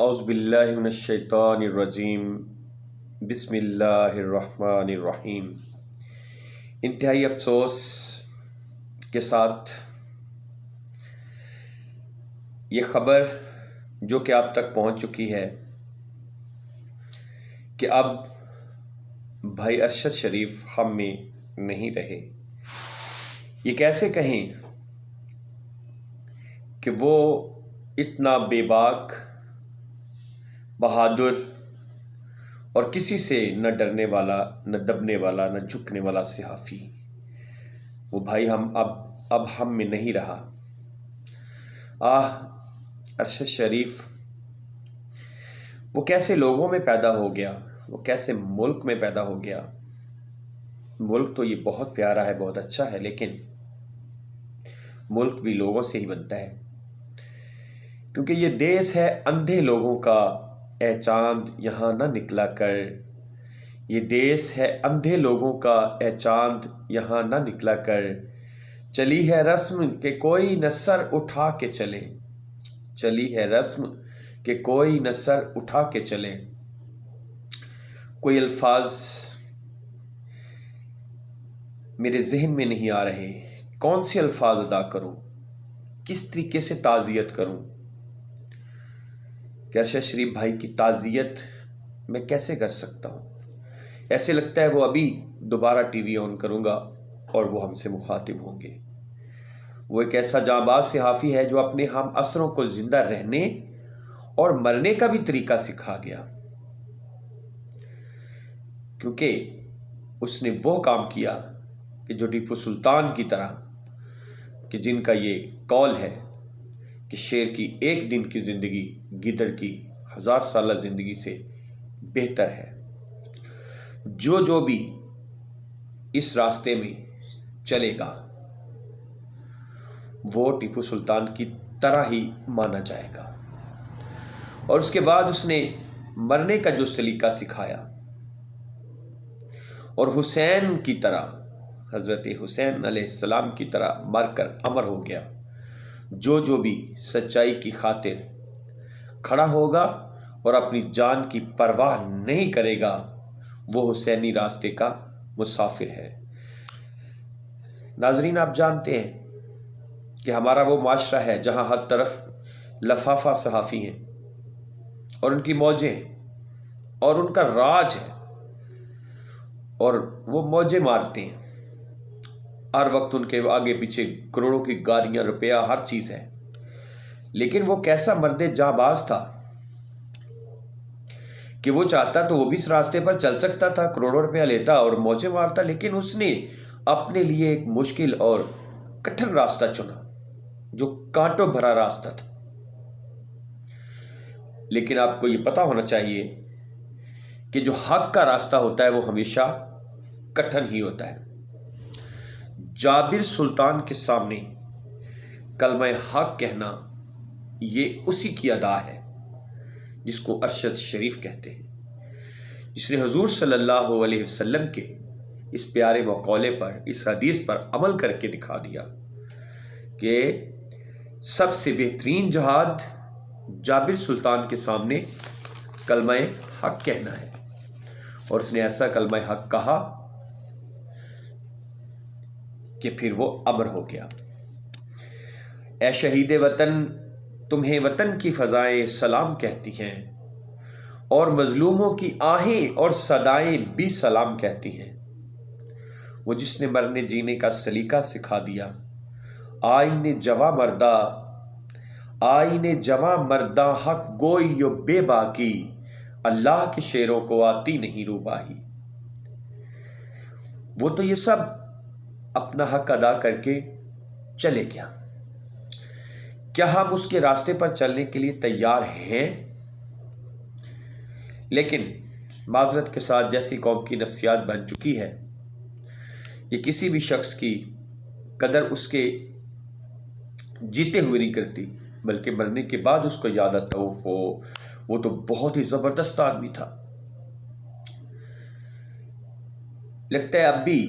اعوذ باللہ من الشیطان الرجیم بسم اللہ الرحمن الرحیم۔ انتہائی افسوس کے ساتھ یہ خبر جو کہ آپ تک پہنچ چکی ہے کہ اب بھائی ارشد شریف ہم میں نہیں رہے۔ یہ کیسے کہیں کہ وہ اتنا بے باک، بہادر اور کسی سے نہ ڈرنے والا، نہ دبنے والا، نہ جھکنے والا صحافی، وہ بھائی اب ہم میں نہیں رہا۔ ارشد شریف وہ کیسے لوگوں میں پیدا ہو گیا، وہ کیسے ملک میں پیدا ہو گیا۔ ملک تو یہ بہت پیارا ہے، بہت اچھا ہے، لیکن ملک بھی لوگوں سے ہی بنتا ہے، کیونکہ یہ دیس ہے اندھے لوگوں کا، اے چاند یہاں نہ نکلا کر۔ یہ دیس ہے اندھے لوگوں کا، اے چاند یہاں نہ نکلا کر۔ چلی ہے رسم کہ کوئی نہ سر اٹھا کے چلے، چلی ہے رسم کہ کوئی نہ سر اٹھا کے چلے۔ کوئی الفاظ میرے ذہن میں نہیں آ رہے، کون سے الفاظ ادا کروں، کس طریقے سے تعزیت کروں کہ ارشد شریف بھائی کی تعزیت میں کیسے کر سکتا ہوں۔ ایسے لگتا ہے وہ ابھی دوبارہ ٹی وی آن کروں گا اور وہ ہم سے مخاطب ہوں گے۔ وہ ایک ایسا جانباز صحافی ہے جو اپنے ہم عصروں کو زندہ رہنے اور مرنے کا بھی طریقہ سکھا گیا، کیونکہ اس نے وہ کام کیا کہ جو ٹیپو سلطان کی طرح، کہ جن کا یہ قول ہے کہ شیر کی ایک دن کی زندگی گیدڑ کی 1000 سالہ زندگی سے بہتر ہے۔ جو بھی اس راستے میں چلے گا وہ ٹیپو سلطان کی طرح ہی مانا جائے گا۔ اور اس کے بعد اس نے مرنے کا جو سلیقہ سکھایا، اور حسین کی طرح، حضرت حسین علیہ السلام کی طرح مر کر امر ہو گیا۔ جو بھی سچائی کی خاطر کھڑا ہوگا اور اپنی جان کی پرواہ نہیں کرے گا، وہ حسینی راستے کا مسافر ہے۔ ناظرین، آپ جانتے ہیں کہ ہمارا وہ معاشرہ ہے جہاں ہر طرف لفافہ صحافی ہیں اور ان کی موجیں ہیں اور ان کا راج ہے، اور وہ موجیں مارتے ہیں۔ ہر وقت ان کے آگے پیچھے کروڑوں کی گاڑیاں، روپیہ، ہر چیز ہے۔ لیکن وہ کیسا مرد جانباز تھا کہ وہ چاہتا تو وہ بھی اس راستے پر چل سکتا تھا، کروڑوں روپیہ لیتا اور موجیں مارتا، لیکن اس نے اپنے لیے ایک مشکل اور کٹھن راستہ چنا جو کانٹوں بھرا راستہ تھا۔ لیکن آپ کو یہ پتا ہونا چاہیے کہ جو حق کا راستہ ہوتا ہے وہ ہمیشہ کٹھن ہی ہوتا ہے۔ جابر سلطان کے سامنے کلمہ حق کہنا یہ اسی کی ادا ہے جس کو ارشد شریف کہتے ہیں، جس نے حضور صلی اللہ علیہ وسلم کے اس پیارے مقولے پر، اس حدیث پر عمل کر کے دکھا دیا کہ سب سے بہترین جہاد جابر سلطان کے سامنے کلمہ حق کہنا ہے۔ اور اس نے ایسا کلمہ حق کہا کہ پھر وہ امر ہو گیا۔ اے شہید وطن، تمہیں وطن کی فضائیں سلام کہتی ہیں، اور مظلوموں کی آہیں اور صدائیں بھی سلام کہتی ہیں۔ وہ جس نے مرنے جینے کا سلیقہ سکھا دیا، آئین جواں مردہ، آئین جواں مردہ، حق گوئی و بے باکی، اللہ کے شیروں کو آتی نہیں روباہی۔ وہ تو یہ سب اپنا حق ادا کر کے چلے گیا۔ کیا ہم اس کے راستے پر چلنے کے لیے تیار ہیں؟ لیکن معذرت کے ساتھ جیسی قوم کی نفسیات بن چکی ہے، یہ کسی بھی شخص کی قدر اس کے جیتے ہوئے نہیں کرتی، بلکہ مرنے کے بعد اس کو یاد آتا وہ تو بہت ہی زبردست آدمی تھا۔ لگتا ہے اب بھی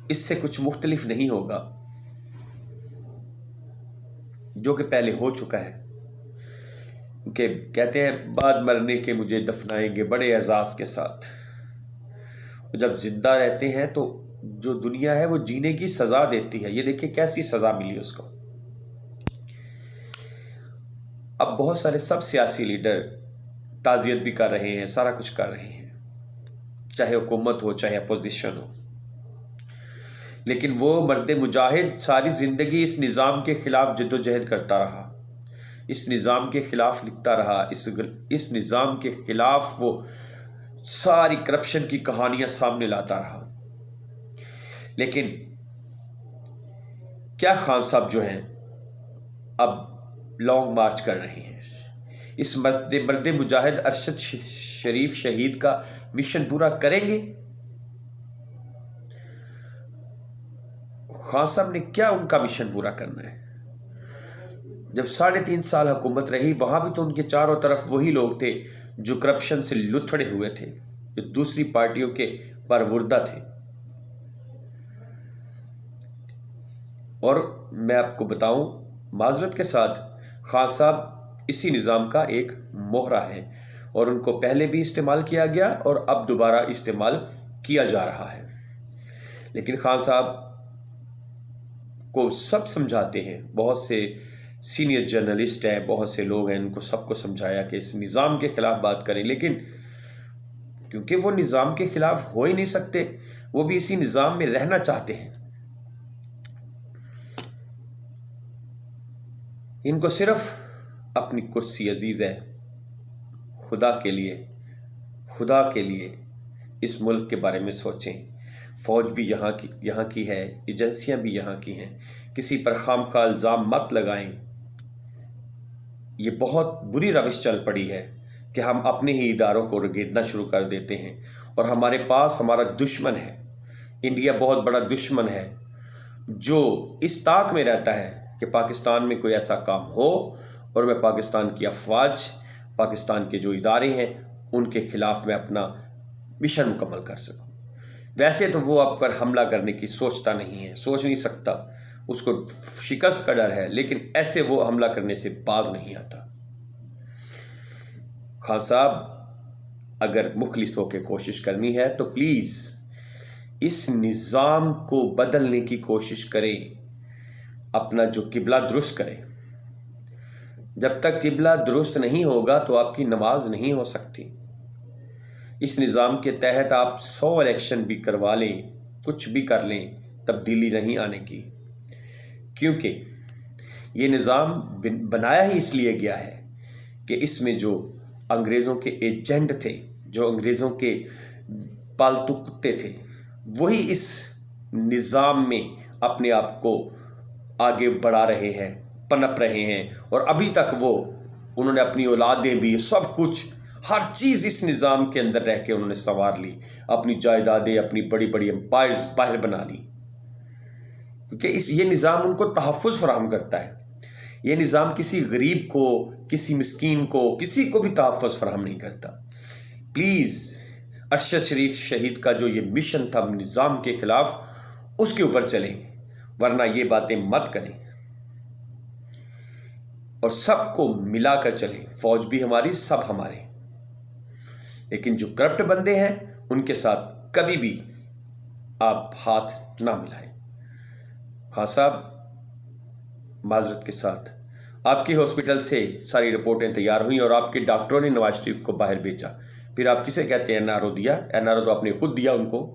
اس سے کچھ مختلف نہیں ہوگا جو کہ پہلے ہو چکا ہے، کہ کہتے ہیں بعد مرنے کے مجھے دفنائیں گے بڑے اعزاز کے ساتھ. جب زندہ رہتے ہیں تو جو دنیا ہے وہ جینے کی سزا دیتی ہے. یہ دیکھیں کیسی سزا ملی اس کو. اب بہت سارے سب سیاسی لیڈر تعزیت بھی کر رہے ہیں، سارا کچھ کر رہے ہیں، چاہے حکومت ہو چاہے اپوزیشن ہو، لیکن وہ مرد مجاہد ساری زندگی اس نظام کے خلاف جد و جہد کرتا رہا، اس نظام کے خلاف لکھتا رہا، اس نظام کے خلاف وہ ساری کرپشن کی کہانیاں سامنے لاتا رہا. لیکن کیا خان صاحب جو ہیں اب لانگ مارچ کر رہے ہیں، اس مرد مجاہد ارشد شریف شہید کا مشن پورا کریں گے؟ خان صاحب نے کیا ان کا مشن پورا کرنا ہے؟ جب 3.5 سال حکومت رہی وہاں بھی تو ان کے چاروں طرف وہی لوگ تھے جو کرپشن سے لتھڑے ہوئے تھے، جو دوسری پارٹیوں کے پروردہ تھے. اور میں آپ کو بتاؤں معذرت کے ساتھ، خان صاحب اسی نظام کا ایک مہرہ ہے اور ان کو پہلے بھی استعمال کیا گیا اور اب دوبارہ استعمال کیا جا رہا ہے. لیکن خان صاحب کو سب سمجھاتے ہیں، بہت سے سینئر جرنلسٹ ہیں، بہت سے لوگ ہیں، ان کو سب کو سمجھایا کہ اس نظام کے خلاف بات کریں، لیکن کیونکہ وہ نظام کے خلاف ہو ہی نہیں سکتے، وہ بھی اسی نظام میں رہنا چاہتے ہیں. ان کو صرف اپنی کرسی عزیز ہے. خدا کے لیے اس ملک کے بارے میں سوچیں. فوج بھی یہاں کی ہے، ایجنسیاں بھی یہاں کی ہیں. کسی پر خامخواہ الزام مت لگائیں. یہ بہت بری روش چل پڑی ہے کہ ہم اپنے ہی اداروں کو رگیدنا شروع کر دیتے ہیں اور ہمارے پاس ہمارا دشمن ہے. انڈیا بہت بڑا دشمن ہے جو اس طاق میں رہتا ہے کہ پاکستان میں کوئی ایسا کام ہو اور میں پاکستان کی افواج، پاکستان کے جو ادارے ہیں ان کے خلاف میں اپنا مشن مکمل کر سکوں. ویسے تو وہ آپ پر حملہ کرنے کی سوچتا نہیں ہے، سوچ نہیں سکتا، اس کو شکست کا ڈر ہے، لیکن ایسے وہ حملہ کرنے سے باز نہیں آتا. خان صاحب اگر مخلص ہو کے کوشش کرنی ہے تو پلیز اس نظام کو بدلنے کی کوشش کریں، اپنا جو قبلہ درست کریں. جب تک قبلہ درست نہیں ہوگا تو آپ کی نماز نہیں ہو سکتی. اس نظام کے تحت آپ 100 الیکشن بھی کروا لیں، کچھ بھی کر لیں، تبدیلی نہیں آنے کی، کیونکہ یہ نظام بنایا ہی اس لیے گیا ہے کہ اس میں جو انگریزوں کے ایجنٹ تھے، جو انگریزوں کے پالتو کتے تھے، وہی اس نظام میں اپنے آپ کو آگے بڑھا رہے ہیں، پنپ رہے ہیں، اور ابھی تک انہوں نے اپنی اولادیں بھی، سب کچھ، ہر چیز اس نظام کے اندر رہ کے انہوں نے سنوار لی، اپنی جائیدادیں، اپنی بڑی بڑی امپائرز باہر بنا لی، کیونکہ یہ نظام ان کو تحفظ فراہم کرتا ہے. یہ نظام کسی غریب کو، کسی مسکین کو، کسی کو بھی تحفظ فراہم نہیں کرتا. پلیز ارشد شریف شہید کا جو یہ مشن تھا نظام کے خلاف، اس کے اوپر چلیں، ورنہ یہ باتیں مت کریں. اور سب کو ملا کر چلیں، فوج بھی ہماری، سب ہمارے. لیکن جو کرپٹ بندے ہیں ان کے ساتھ کبھی بھی آپ ہاتھ نہ ملائیں. خان صاحب معذرت کے ساتھ، آپ کی ہاسپٹل سے ساری رپورٹیں تیار ہوئیں اور آپ کے ڈاکٹروں نے نواز شریف کو باہر بھیجا، پھر آپ کسے کہتے ہیں NRO دیا؟ NRO تو آپ نے خود دیا ان کو.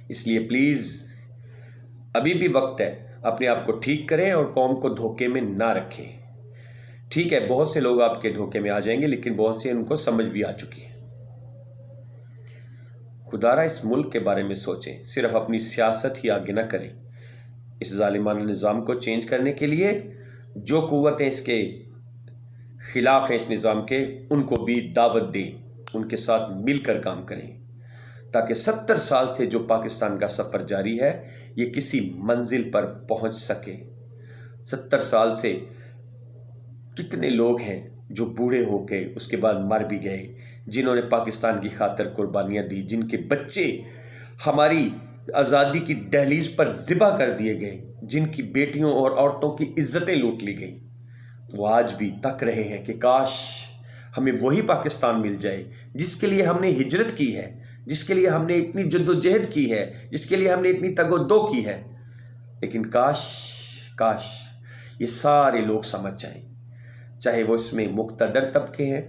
اس لیے پلیز ابھی بھی وقت ہے، اپنے آپ کو ٹھیک کریں اور قوم کو دھوکے میں نہ رکھیں. ٹھیک ہے بہت سے لوگ آپ کے دھوکے میں آ جائیں گے، لیکن بہت سے ان کو سمجھ بھی آ چکی ہے. خدارا اس ملک کے بارے میں سوچیں، صرف اپنی سیاست ہی آگے نہ کریں. اس ظالمانہ نظام کو چینج کرنے کے لیے جو قوتیں اس کے خلاف ہیں، اس نظام کے، ان کو بھی دعوت دیں، ان کے ساتھ مل کر کام کریں، تاکہ 70 سال سے جو پاکستان کا سفر جاری ہے یہ کسی منزل پر پہنچ سکے. 70 سال سے کتنے لوگ ہیں جو بوڑھے ہو کے اس کے بعد مر بھی گئے، جنہوں نے پاکستان کی خاطر قربانیاں دی، جن کے بچے ہماری آزادی کی دہلیز پر ذبح کر دیے گئے، جن کی بیٹیوں اور عورتوں کی عزتیں لوٹ لی گئیں. وہ آج بھی تک رہے ہیں کہ کاش ہمیں وہی پاکستان مل جائے جس کے لیے ہم نے ہجرت کی ہے، جس کے لیے ہم نے اتنی جد و جہد کی ہے، جس کے لیے ہم نے اتنی تگ و دو کی ہے۔ لیکن کاش یہ سارے لوگ سمجھ جائیں، چاہے وہ اس میں مقتدر طبقے ہیں،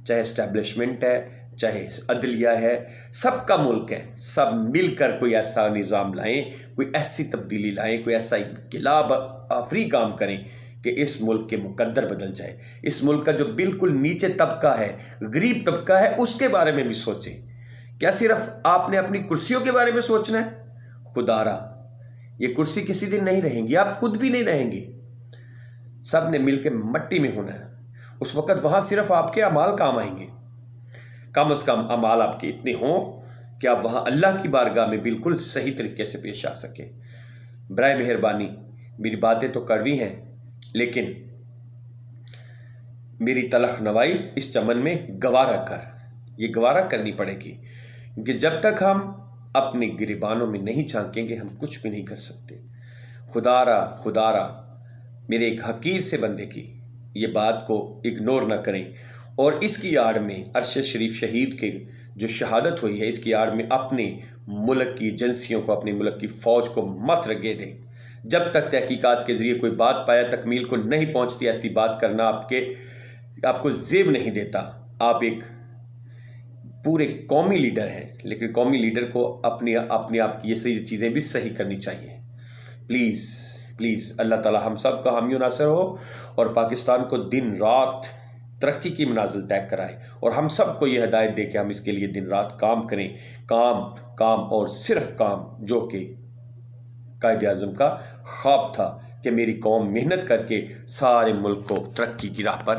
چاہے اسٹیبلشمنٹ ہے، چاہے عدلیہ ہے، سب کا ملک ہے، سب مل کر کوئی ایسا نظام لائیں، کوئی ایسی تبدیلی لائیں، کوئی ایسا انقلاب آفری کام کریں کہ اس ملک کے مقدر بدل جائے۔ اس ملک کا جو بالکل نیچے طبقہ ہے، غریب طبقہ ہے، اس کے بارے میں بھی سوچیں۔ کیا صرف آپ نے اپنی کرسیوں کے بارے میں سوچنا ہے؟ خدا را یہ کرسی کسی دن نہیں رہیں گی، آپ خود بھی نہیں رہیں گے، سب نے مل کے مٹی میں ہونا ہے۔ اس وقت وہاں صرف آپ کے اعمال کام آئیں گے، کم از کم اعمال آپ کے اتنے ہوں کہ آپ وہاں اللہ کی بارگاہ میں بالکل صحیح طریقے سے پیش آ سکیں۔ برائے مہربانی میری باتیں تو کڑوی ہیں، لیکن میری تلخ نوائی اس چمن میں یہ گوارا کرنی پڑے گی، کیونکہ جب تک ہم اپنے گریبانوں میں نہیں جھانکیں گے ہم کچھ بھی نہیں کر سکتے۔ خدا را میرے ایک حقیر سے بندے کی یہ بات کو اگنور نہ کریں، اور اس کی آڑ میں ارشد شریف شہید کے جو شہادت ہوئی ہے، اس کی آڑ میں اپنے ملک کی ایجنسیوں کو، اپنے ملک کی فوج کو مت رگے دیں۔ جب تک تحقیقات کے ذریعے کوئی بات پایا تکمیل کو نہیں پہنچتی، ایسی بات کرنا آپ کو زیب نہیں دیتا۔ آپ ایک پورے قومی لیڈر ہیں، لیکن قومی لیڈر کو اپنے آپ کی یہ چیزیں بھی صحیح کرنی چاہیے۔ پلیز اللہ تعالی ہم سب کا حامی و ناصر ہو، اور پاکستان کو دن رات ترقی کی منازل طے کرائے، اور ہم سب کو یہ ہدایت دے کہ ہم اس کے لیے دن رات کام کریں، کام اور صرف کام، جو کہ قائد اعظم کا خواب تھا کہ میری قوم محنت کر کے سارے ملک کو ترقی کی راہ پر